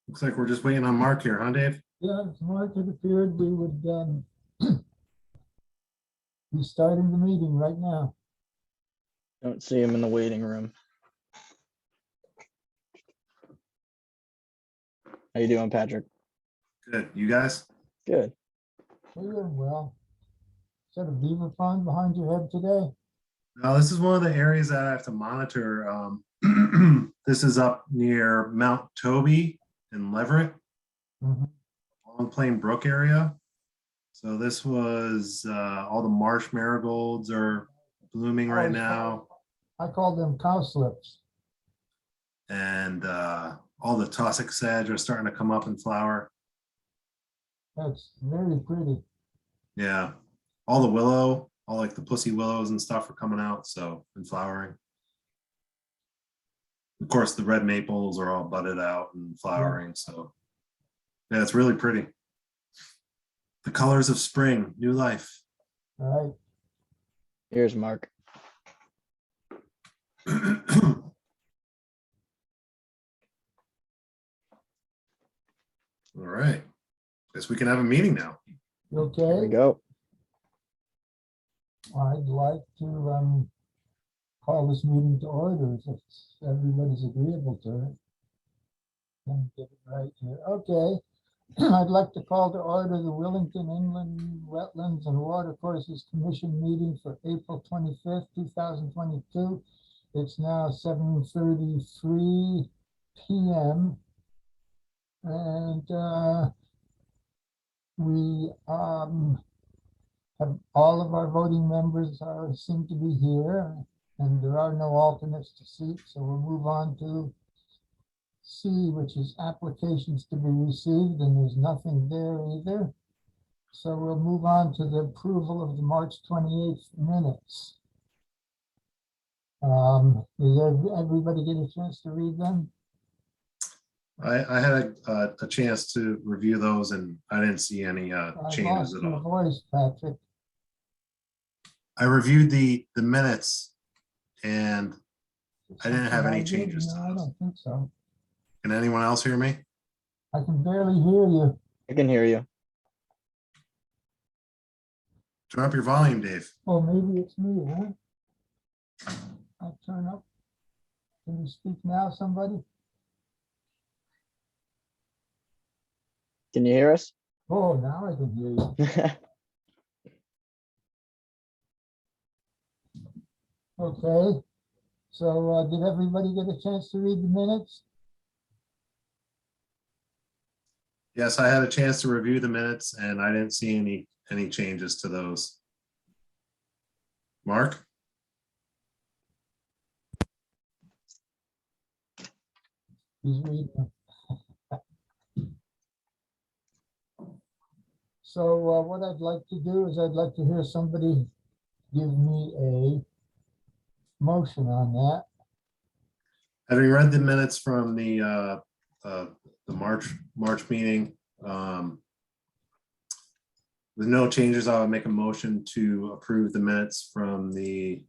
Looks like we're just waiting on Mark here, huh, Dave? Yeah, if Mark had appeared, we would be starting the meeting right now. Don't see him in the waiting room. How you doing, Patrick? Good. You guys? Good. We're doing well. Is that a beaver pond behind your head today? No, this is one of the areas that I have to monitor. This is up near Mount Toby in Leverett, Mhm. Long Plain Brook area. So this was all the marsh marigolds are blooming right now, I call them cowslips. and all the tussock sedge are starting to come up and flower. That's very pretty. Yeah, all the willow, all like the pussy willows and stuff are coming out, so and flowering. Of course, the red maples are all budded out and flowering, so yeah, it's really pretty. The colors of spring, new life. All right. Here's Mark. All right, guess we can have a meeting now. You Here we okay? go. I'd like to call this meeting to order if everybody's agreeable to it. Let me get it right here. Okay. I'd like to call to order the Willington Inland Wetlands and Watercourses Commission meeting for April 25th, 2022. It's now 7:33 p.m. And we have all of our voting members seem to be here, and there are no alternates to seat, so we'll move on to C, which is applications to be received, and there's nothing there either. So we'll move on to the approval of the March 28th minutes. Did everybody get a chance to read them? I had a chance to review those, and I didn't see any I changes lost at your all. voice, Patrick. I reviewed the minutes, and I didn't have any Something I did? changes to No, I those. don't think so. Can anyone else hear me? I can barely hear you. I can hear you. Turn up your volume, Dave. Oh, maybe it's me, huh? I'll turn up. Can you speak now, somebody? Can you hear us? Oh, now I can hear you. Okay. So did everybody get a chance to read the minutes? Yes, I had a chance to review the minutes, and I didn't see any changes to those. Mark? He's reading. So what I'd like to do is I'd like to hear somebody give me a motion on that. Having read the minutes from the March meeting, with no changes, I would make a motion to approve the minutes from the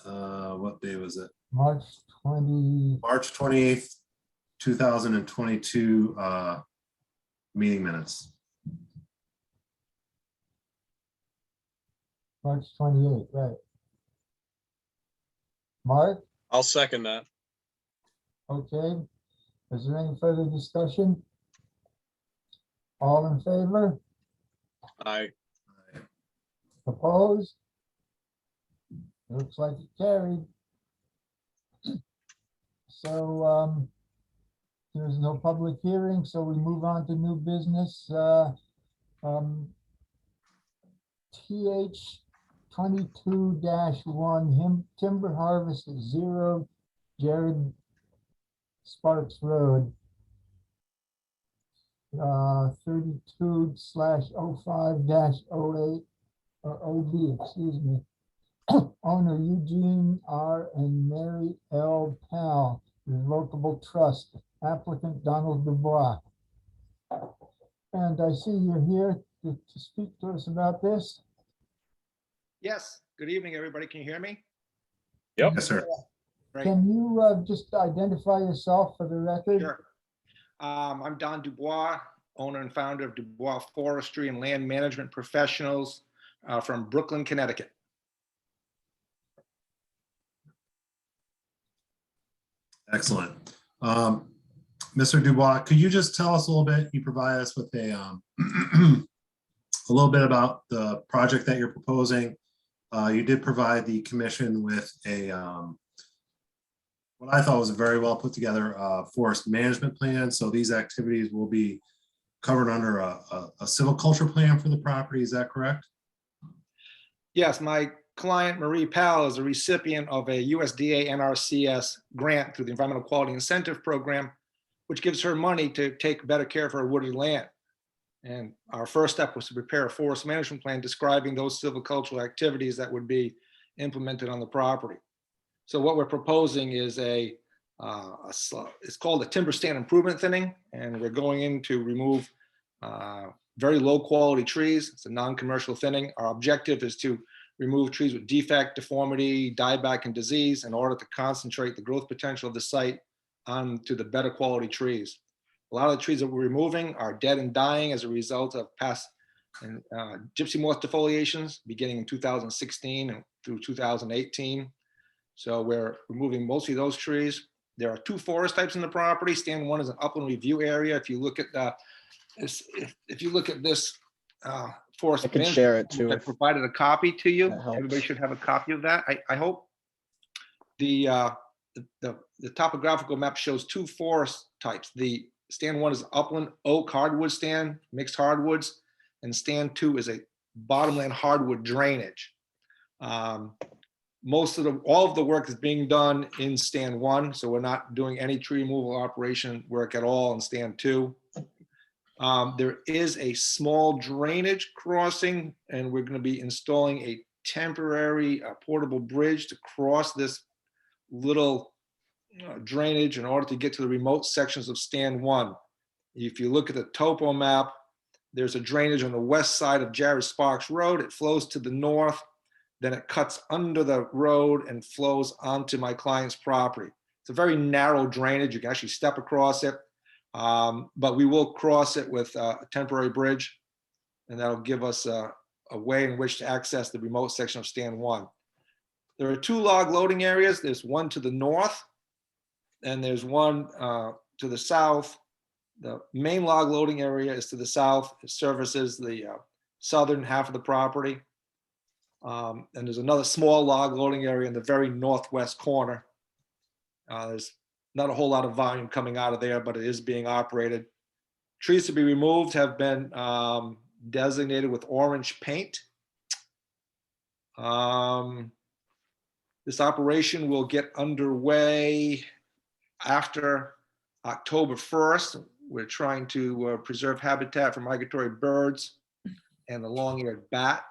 what day was it? March 20. March 28th, 2022 meeting minutes. March 28th, right. Mark, I'll second that. okay. Is there any further discussion? All in favor? Aye. Opposed? Looks like it carried. So there's no public hearing, so we move on to new business. TH 22-1 timber harvest at 0 Jared Sparks Road. 32/05-08 or OB, excuse me. Owner Eugene R. and Mary L. Powell, Revocable Trust, applicant Donald Dubois. And I see you're here to speak to us about this. Yes, good evening, everybody. Can you hear me? Yep. Yes, sir. Right. Can you just identify yourself for the record? Sure. I'm Don Dubois, owner and founder of Dubois Forestry and Land Management Professionals from Brooklyn, Connecticut. Excellent. Mr. Dubois, could you just tell us a little bit, you provide us with a a little bit about the project that you're proposing. You did provide the commission with a what I thought was a very well put together forest management plan. So these activities will be covered under a silviculture plan for the property. Is that correct? Yes, my client Marie Powell is a recipient of a USDA NRCS grant through the Environmental Quality Incentive Program, which gives her money to take better care of her wooded land. And our first step was to prepare a forest management plan describing those silvicultural activities that would be implemented on the property. So what we're proposing is it's called a timber stand improvement thinning, and we're going in to remove very low quality trees. It's a non-commercial thinning. Our objective is to remove trees with defect, deformity, dieback, and disease in order to concentrate the growth potential of the site onto the better quality trees. A lot of the trees that we're removing are dead and dying as a result of past gypsy moth defoliations beginning in 2016 and through 2018. So we're removing mostly those trees. There are two forest types in the property. Stand 1 is an upland review area. If you look at if you look at this forest, I can share it too. I provided a copy to you. That helps. Everybody should have a copy of that. I hope. The topographical map shows two forest types. The stand 1 is upland oak hardwood stand, mixed hardwoods, and stand 2 is a bottomland hardwood drainage. All of the work is being done in stand 1, so we're not doing any tree removal operation work at all in stand 2. There is a small drainage crossing, and we're going to be installing a temporary portable bridge to cross this little drainage in order to get to the remote sections of stand 1. If you look at the topo map, there's a drainage on the west side of Jared Sparks Road. It flows to the north, then it cuts under the road and flows onto my client's property. It's a very narrow drainage. You can actually step across it, but we will cross it with a temporary bridge, and that'll give us a way in which to access the remote section of stand 1. There are 2 log loading areas. There's one to the north, and there's one to the south. The main log loading area is to the south. It services the southern half of the property. And there's another small log loading area in the very northwest corner. There's not a whole lot of volume coming out of there, but it is being operated. Trees to be removed have been designated with orange paint. This operation will get underway after October 1st. We're trying to preserve habitat for migratory birds and the long-eared bat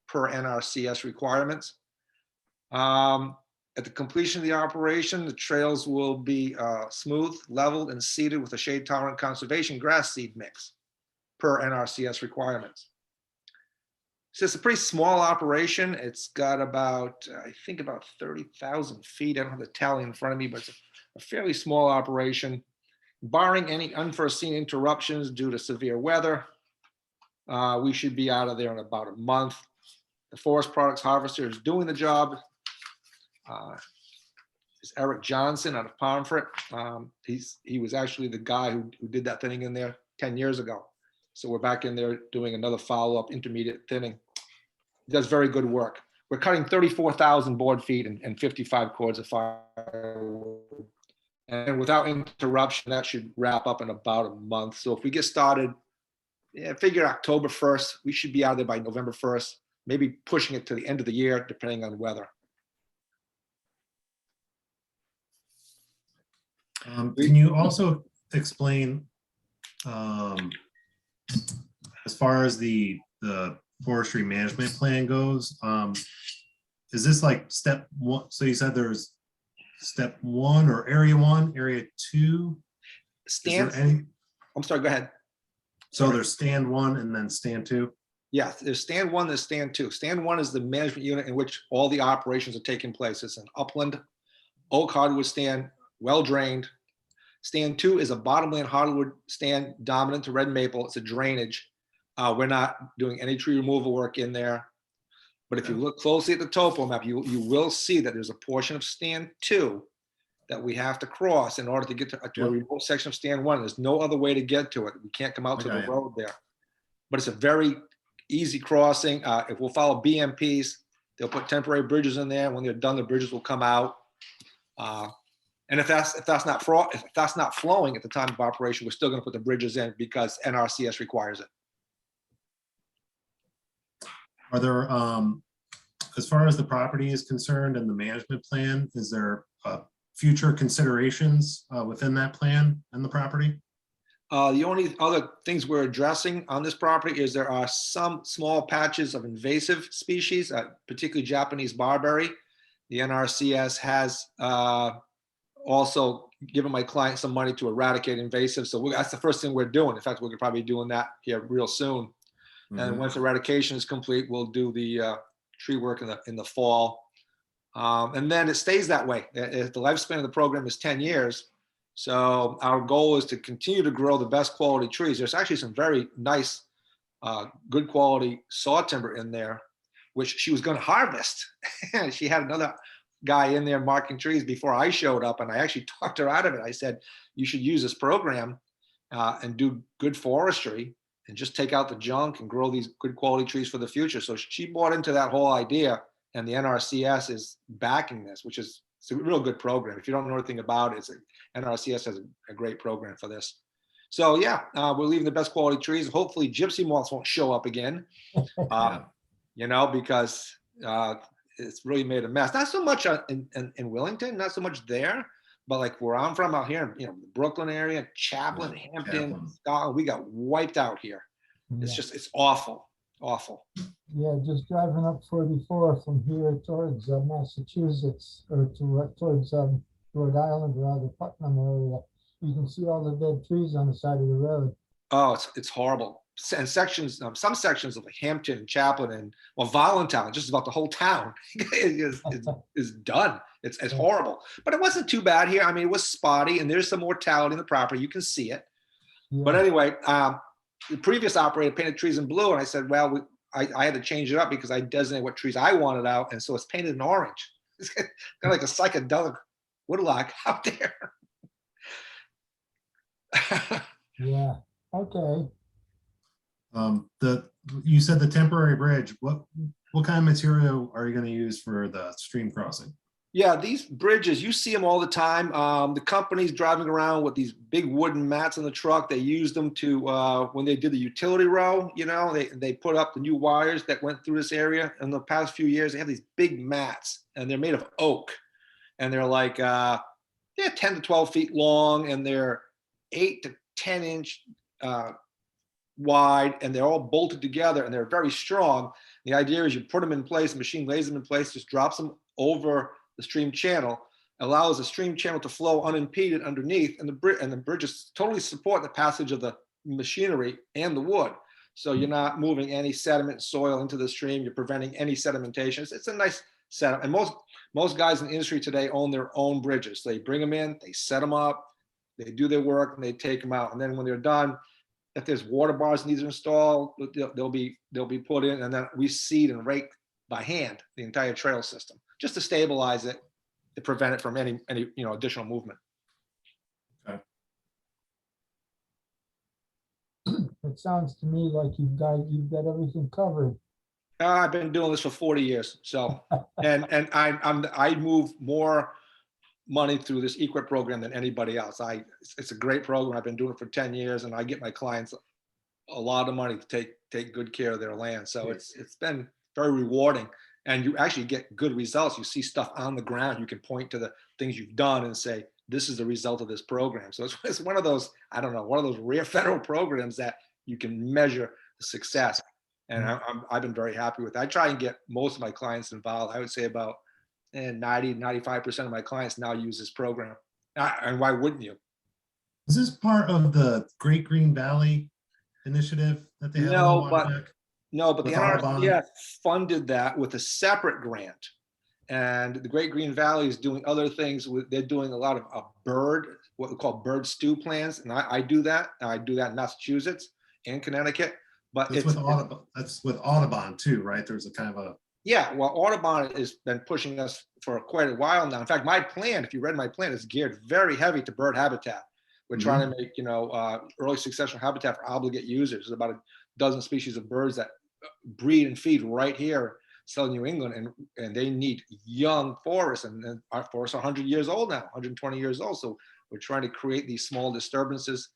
per NRCS requirements. At the completion of the operation, the trails will be smooth, leveled, and seeded with a shade-tolerant conservation grass seed mix per NRCS requirements. So it's a pretty small operation. It's got about, I think about 30,000 feet. I don't have the tally in front of me, but it's a fairly small operation. Barring any unforeseen interruptions due to severe weather, we should be out of there in about a month. The forest products harvester is doing the job. It's Eric Johnson out of Pomfret. He was actually the guy who did that thinning in there 10 years ago. So we're back in there doing another follow-up intermediate thinning. He does very good work. We're cutting 34,000 board feet and 55 cords of firewood. And without interruption, that should wrap up in about a month. So if we get started, figure October 1st, we should be out there by November 1st, maybe pushing it to the end of the year, depending on weather. Can you also explain, as far as the forestry management plan goes, is this like step 1? So you said there's step 1 or area 1, area 2? I'm sorry, go ahead. So there's stand 1 and then stand 2? Yeah, there's stand 1, there's stand 2. Stand 1 is the management unit in which all the operations are taking place. It's an upland oak hardwood stand, well drained. Stand 2 is a bottomland hardwood stand dominant to red maple. It's a drainage. We're not doing any tree removal work in there. But if you look closely at the topo map, you will see that there's a portion of stand 2 that we have to cross in order to get to a remote section of stand 1. There's no other way to get to it. We can't come out to the road there. But it's a very easy crossing. If we'll follow BMPs, they'll put temporary bridges in there. When they're done, the bridges will come out. And if that's not flowing at the time of operation, we're still going to put the bridges in because NRCS requires it. Are there, as far as the property is concerned and the management plan, is there future considerations within that plan and the property? The only other things we're addressing on this property is there are some small patches of invasive species, particularly Japanese barberry. The NRCS has also given my client some money to eradicate invasive. So that's the first thing we're doing. In fact, we're probably doing that here real soon. And once eradication is complete, we'll do the tree work in the fall. And then it stays that way. The lifespan of the program is 10 years. So our goal is to continue to grow the best quality trees. There's actually some very nice, good quality saw timber in there, which she was going to harvest. She had another guy in there marking trees before I showed up, and I actually talked her out of it. I said, you should use this program and do good forestry and just take out the junk and grow these good quality trees for the future. So she bought into that whole idea, and the NRCS is backing this, which is it's a real good program. If you don't know anything about it, NRCS has a great program for this. So yeah, we're leaving the best quality trees. Hopefully gypsy moths won't show up again, you know, because it's really made a mess. Not so much in Willington, not so much there, but like where I'm from out here, you know, the Brooklyn area, Chaplin, Hampton, Scotland, we got wiped out here. It's just, it's awful, awful. Yeah, just driving up 44 from here towards Massachusetts or towards Rhode Island, rather Putnam area. You can see all the dead trees on the side of the road. Oh, it's horrible. And sections, some sections of like Hampton and Chaplin and well, Voluntown, just about the whole town is done. It's horrible, but it wasn't too bad here. I mean, it was spotty, and there's some mortality in the property. You can see it. Yeah. But anyway, the previous operator painted trees in blue, and I said, well, I had to change it up because I designated what trees I wanted out, and so it's painted in orange. It's kind of like a psychedelic woodlock out there. Yeah. Okay. You said the temporary bridge. What kind of material are you going to use for the stream crossing? Yeah, these bridges, you see them all the time. The company's driving around with these big wooden mats in the truck. They used them to, when they did the utility row, you know, they put up the new wires that went through this area. In the past few years, they have these big mats, and they're made of oak. And they're like, 10 to 12 feet long, and they're 8 to 10 inch wide, and they're all bolted together, and they're very strong. The idea is you put them in place, the machine lays them in place, just drops them over the stream channel, allows the stream channel to flow unimpeded underneath, and the bridges totally support the passage of the machinery and the wood. So you're not moving any sediment soil into the stream, you're preventing any sedimentation. It's a nice setup. And most guys in the industry today own their own bridges. They bring them in, they set them up, they do their work, and they take them out. And then when they're done, if there's water bars need to install, they'll be put in, and then we seed and rake by hand the entire trail system just to stabilize it, to prevent it from any additional movement. Okay. It sounds to me like you've got everything covered. I've been doing this for 40 years, so and I move more money through this EQIP program than anybody else. It's a great program. I've been doing it for 10 years, and I get my clients a lot of money to take good care of their land. So it's been very rewarding, and you actually get good results. You see stuff on the ground. You can point to the things you've done and say, this is the result of this program. So it's one of those, I don't know, one of those rare federal programs that you can measure the success. And I've been very happy with it. I try and get most of my clients involved. I would say about 90-95% of my clients now use this program. And why wouldn't you? Is this part of the Great Green Valley initiative that they have? No, but the With Audubon? NRCS funded that with a separate grant. And the Great Green Valley is doing other things. They're doing a lot of what we call bird stew plans. And I do that. I do that in Massachusetts and Connecticut. But That's with Audubon too, right? There's a kind of a, yeah, well, Audubon has been pushing us for quite a while now. In fact, my plan, if you read my plan, is geared very heavy to bird habitat. We're trying to make, early successional habitat for obligate users. There's about a dozen species of birds that breed and feed right here, southern New England, and they need young forests, and our forests are 100 years old now, 120 years old. So we're trying to create these small disturbances.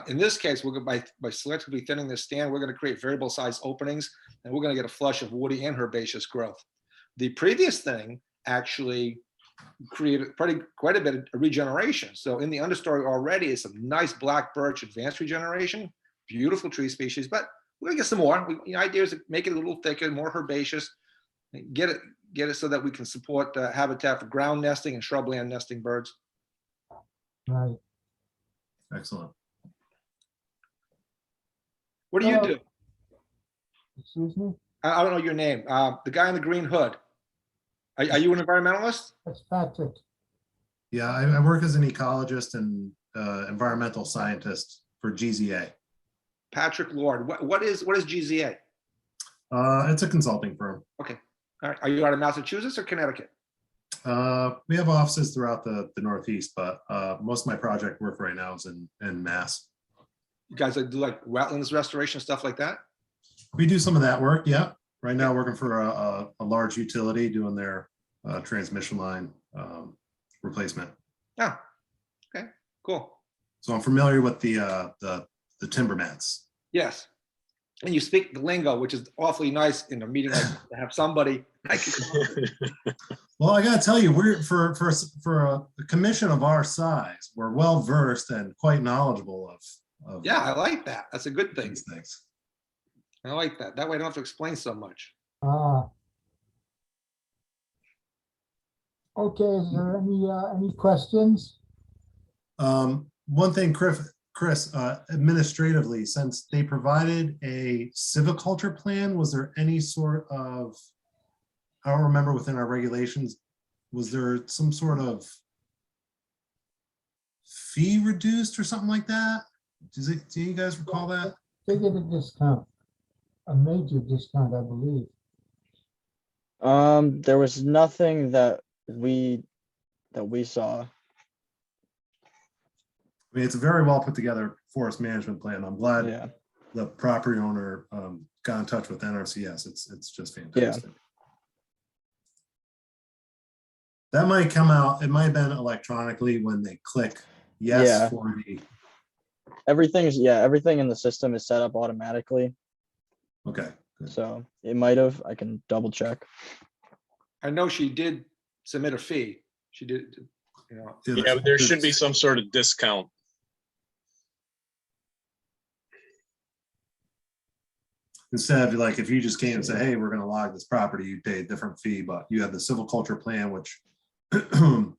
In this case, we're going by selectively thinning this stand, we're going to create variable size openings, and we're going to get a flush of woody and herbaceous growth. The previous thing actually created quite a bit of regeneration. So in the understory already is some nice black birch advanced regeneration, beautiful tree species, but we're gonna get some more. The idea is to make it a little thicker, more herbaceous, get it so that we can support habitat for ground nesting and shrubland nesting birds. Right. excellent. What do you do? Excuse me? I don't know your name. The guy in the green hood. Are you an environmentalist? That's Patrick. Yeah, I work as an ecologist and environmental scientist for GZA. Patrick Lord. What is GZA? It's a consulting firm. Okay. All right. Are you out of Massachusetts or Connecticut? We have offices throughout the Northeast, but most of my project work right now is in Mass. You guys do like wetlands restoration, stuff like that? We do some of that work, yeah. Right now, working for a large utility doing their transmission line replacement. Oh, okay, cool. So I'm familiar with the timber mats. Yes. And you speak the lingo, which is awfully nice in a meeting like this, to have somebody. Well, I gotta tell you, we're for a commission of our size, we're well versed and quite knowledgeable of Yeah, I like that. That's a good thing. these things. I like that. That way I don't have to explain so much. Okay, is there any questions? One thing, Chris, administratively, since they provided a civiculture plan, was there any sort of, I don't remember within our regulations, was there some sort of fee reduced or something like that? Do you guys recall that? They get a discount, a major discount, I believe. There was nothing that we saw. I mean, it's a very well put together forest management plan. I'm glad Yeah. the property owner got in touch with NRCS. It's just fantastic. That might come out, it might have been electronically when they click yes Yeah. for the, Everything in the system is set up automatically. okay. Good. So it might have, I can double check. I know she did submit a fee. She did, Yeah, but there should be some sort of discount. Instead of like, if you just came and said, hey, we're gonna log this property, you pay a different fee, but you have the silviculture plan, which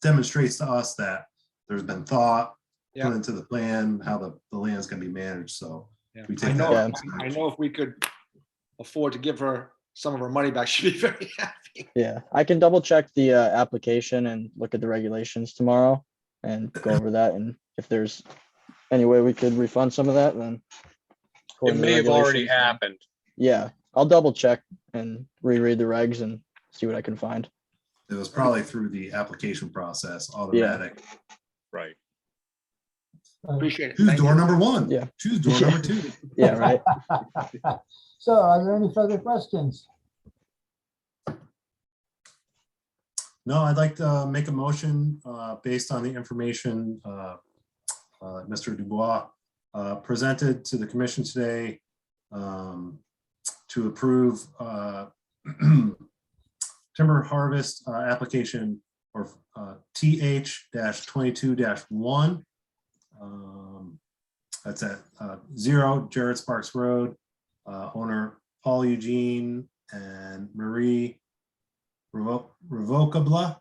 demonstrates to us that there's been thought Yeah. put into the plan, how the land is gonna be managed, so. yeah. We I take know, that. I know if we could afford to give her some of her money back, she'd be very happy. Yeah, I can double check the application and look at the regulations tomorrow and go over that. And if there's any way we could refund some of that, then. It according to the may have already regulations, then- happened. Yeah, I'll double check and reread the regs and see what I can find. It was probably through the application process, automatic. Right. Appreciate it. Choose Thank door you. number one. Yeah. Choose door Yeah. number two. Yeah, right. So are there any further questions? No, I'd like to make a motion based on the information Mr. Dubois presented to the commission today to approve timber harvest application or TH-22-1. That's at 0 Jared Sparks Road. Owner Paul Eugene and Marie Revocable.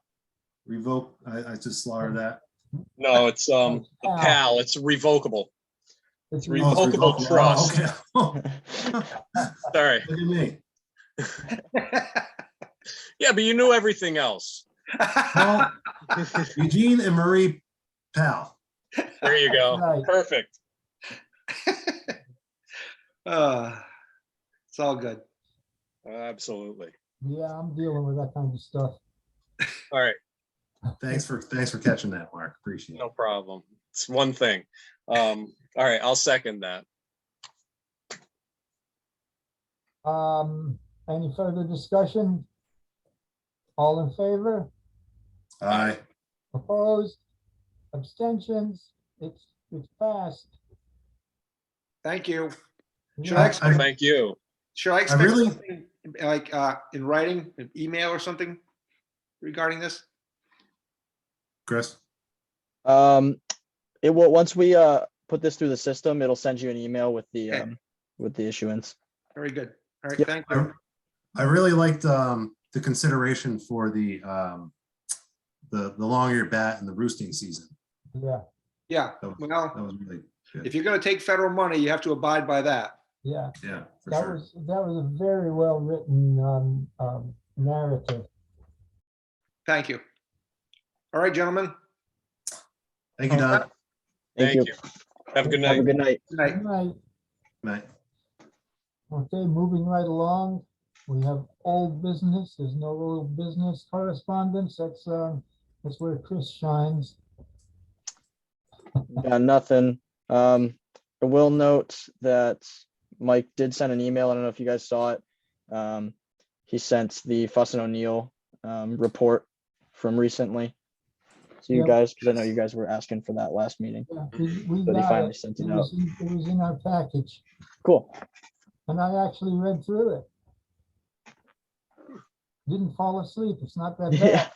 I just slaughtered that. No, it's a PAL. It's revocable. It's re- Oh, it's Revocable trust. Oh, okay. Sorry. Look at me. Yeah, but you knew everything else. Well, Eugene and Marie Pal. There you go. Right. Perfect. It's all good. Absolutely. Yeah, I'm dealing with that kind of stuff. All right, Thanks for catching that, Mark. Appreciate no it. problem. It's one thing. All right, I'll second that. Any further discussion? All in favor? Aye. Opposed? Abstentions? It's passed. Thank you. Should Yeah. I expect, Thank you. should I expect really- something like in writing, an email or something regarding this? Chris? It will, once we put this through the system, it'll send you an email with the Okay. issuance. Very good. All right, Yep. thank you. I really liked the consideration for the long-eared bat and the roosting season. Yeah, Yeah, That well, was really good. if you're gonna take federal money, you have to abide by that. yeah. Yeah, for That sure. was a very well written narrative. Thank you. All right, gentlemen. Thank you, Don. Thank you. Have a good Have a night. good night. Good night. Good night. Night. Okay, moving right along. We have old business. There's no old business correspondence. That's where Chris shines. Got nothing. I will note that Mike did send an email. I don't know if you guys saw it. He sent the Fuss and O'Neill report from recently to you Yep. guys, because I know you guys were asking for that last meeting. Yeah, we But he got finally it. sent It it out. was in our package, Cool. and I actually read through it. Didn't fall asleep. It's not that Yeah.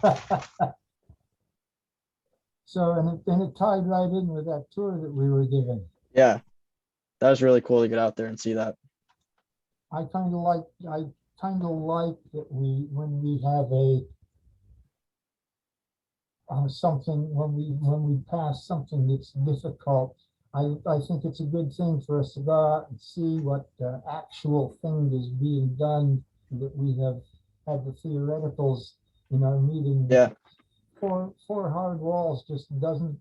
bad. So, and it tied right in with that tour that we were given. Yeah. That was really cool to get out there and see that. I kind of like that when we have something, when we pass something that's difficult, I think it's a good thing for us to go out and see what the actual thing is being done, that we have had the theoreticals in our meeting. Yeah. Four hard walls just doesn't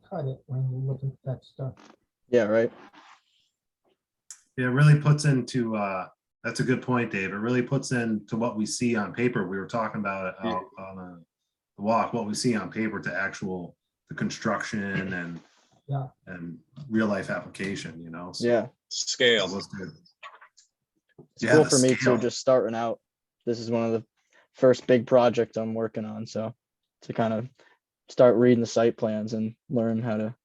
cut it when you look at that stuff. Yeah, right. Yeah, it really puts into, that's a good point, Dave. It really puts into what we see on paper. We were talking about it out on the walk, what we see on paper to the construction and Yeah. and real life application, So Yeah. that Scale. was good. It's Yeah, cool the for me scale. too, just starting out. This is one of the first big projects I'm working on. So to kind of start reading the site plans and learn how to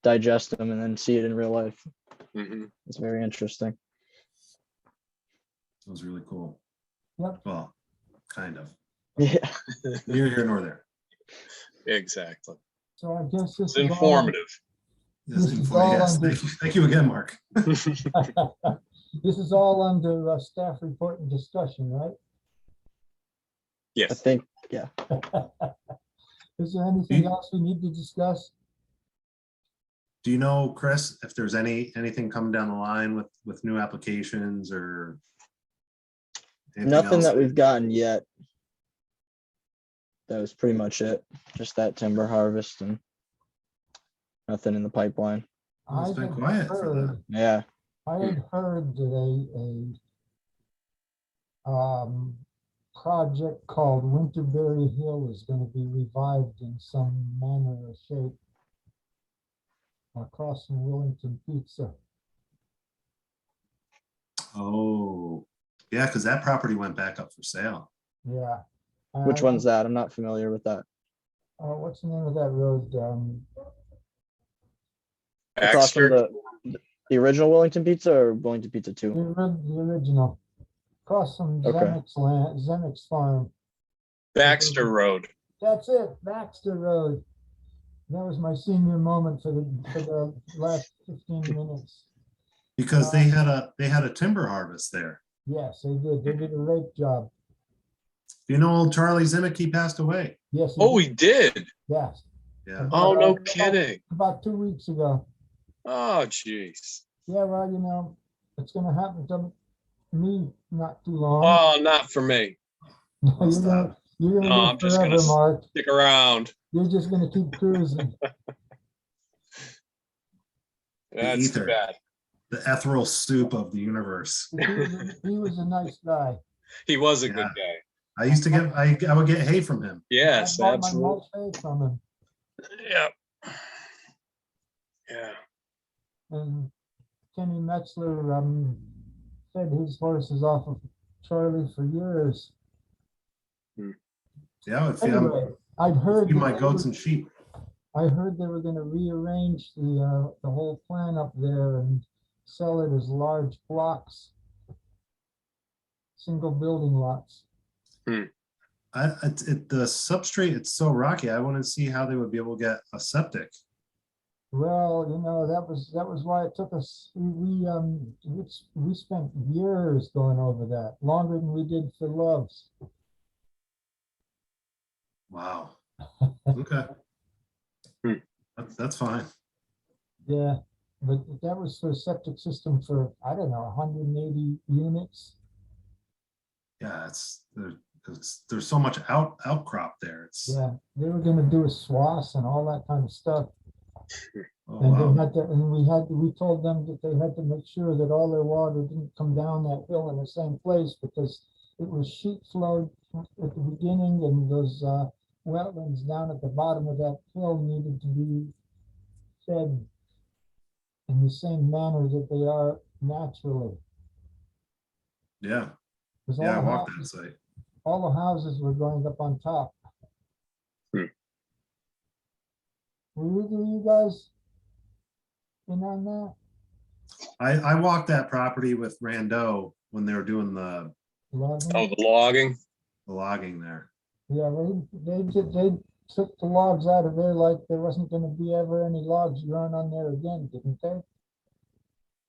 digest them and then see it in real life. Mhm. It's very interesting. It was really cool. Yep. Well, kind of. Yeah. Neither here nor there. Exactly. So I guess this It's is all, informative. Yes, This is all yes. under- Thank you again, Mark. this is all under staff report and discussion, right? I Yes. think, yeah. Is there anything else we need to discuss? Do you know, Chris, if there's anything coming down the line with new applications or anything Nothing else? that we've gotten yet. That was pretty much it. Just that timber harvest and nothing in the pipeline. Well, it's I been had quiet for that. heard- Yeah. I had heard that a project called Winterberry Hill is going to be revived in some manner or shape across from Willington Pizza. Oh, yeah, because that property went back up for sale. Yeah. Which one's that? I'm not familiar with that. What's the name of that road? Across from Baxter. the original Wellington Pizza or Wellington Pizza 2? The original. Across from Okay. Zennick's farm. Baxter Road. That's it, Baxter Road. That was my senior moment for the last 15 minutes. Because they had a timber harvest there. Yes, they did. They did a great job. You know, old Charlie Zimick, he passed away. Yes. Oh, we did. Yes. Yeah. Oh, no kidding. About 2 weeks ago. Oh, jeez. Yeah, well, it's going to happen to me not too long. Oh, not for me. No, I'll stop. you're No, gonna I'm live just gonna forever, Mark. stick around. You're just gonna keep cruising. That's too ether. bad. The ethereal soup of the universe. He was a nice guy. He was a Yeah. good guy. I used to get, I would get hay from him. Yes, I bought absolutely. my mulch hay from him, Yeah. Yeah. and Kenny Metzler fed his horses off of Charlie for years. Yeah, if Anyway, I'd heard feed that my they goats were- and sheep. I heard they were going to rearrange the whole plan up there and sell it as large blocks, single building lots. The substrate, it's so rocky. I want to see how they would be able to get a septic. Well, that was why it took us. We spent years going over that, longer than we did for Loves. Wow. Okay. That's fine. Yeah, but that was for a septic system for, I don't know, 180 units. Yeah, there's so much outcrop there. It's Yeah, they were going to do a swath and all that kind of stuff. oh, And wow. they had to, and we told them that they had to make sure that all their water didn't come down that hill in the same place, because it was sheet flowed at the beginning, and those wetlands down at the bottom of that hill needed to be fed in the same manner that they are naturally. Yeah. 'Cause Yeah, I all the walked that houses, site. all the houses were going up on top. Were you guys in on that? I walked that property with Rando when they were doing the Logging? Oh, the logging. logging there. Yeah, they took the logs out of there like there wasn't gonna be ever any logs growing on there again, didn't they?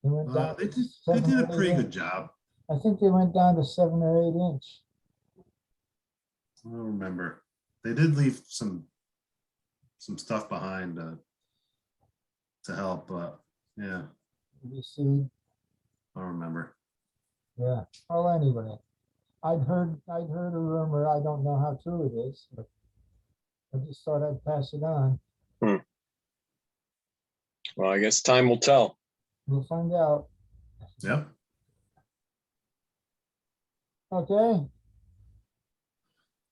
They went down They to did 7 or a 8 pretty good inch. job. I think they went down to 7 or 8 inch. I don't remember. They did leave some stuff behind to help, but yeah, You see, I don't remember. yeah. Well, anyway, I'd heard a rumor. I don't know how true it is, but I just thought I'd pass it on. Well, I guess time will tell. We'll find out. Yep. Okay.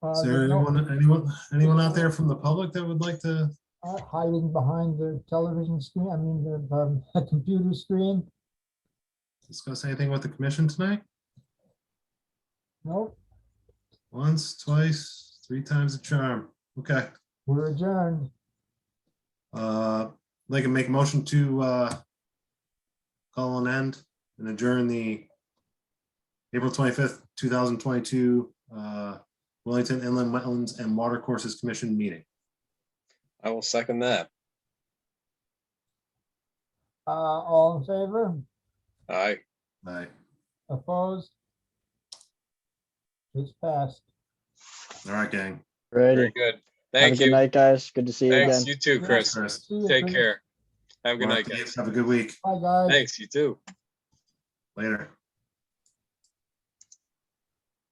Is there anyone out there from the public that would like to? Hiding behind the television screen, I mean, the computer screen? Discuss anything with the commission tonight? Nope, Once, twice, 3 times the charm. Okay. we're adjourned. Like to make a motion to call an end and adjourn the April 25th, 2022 Willington Inland Wetlands and Watercourses Commission meeting. I will second that. All in favor? All right. Aye. Opposed? It's passed. All right, gang. Very Ready. good. Have a Thank good you. night, guys. Good to see you Thanks. again. You too, Chris. Chris. See you, Take Chris. care. Have a good night, Mark, guys. have a good week. Bye, guys. Thanks. You too. Later.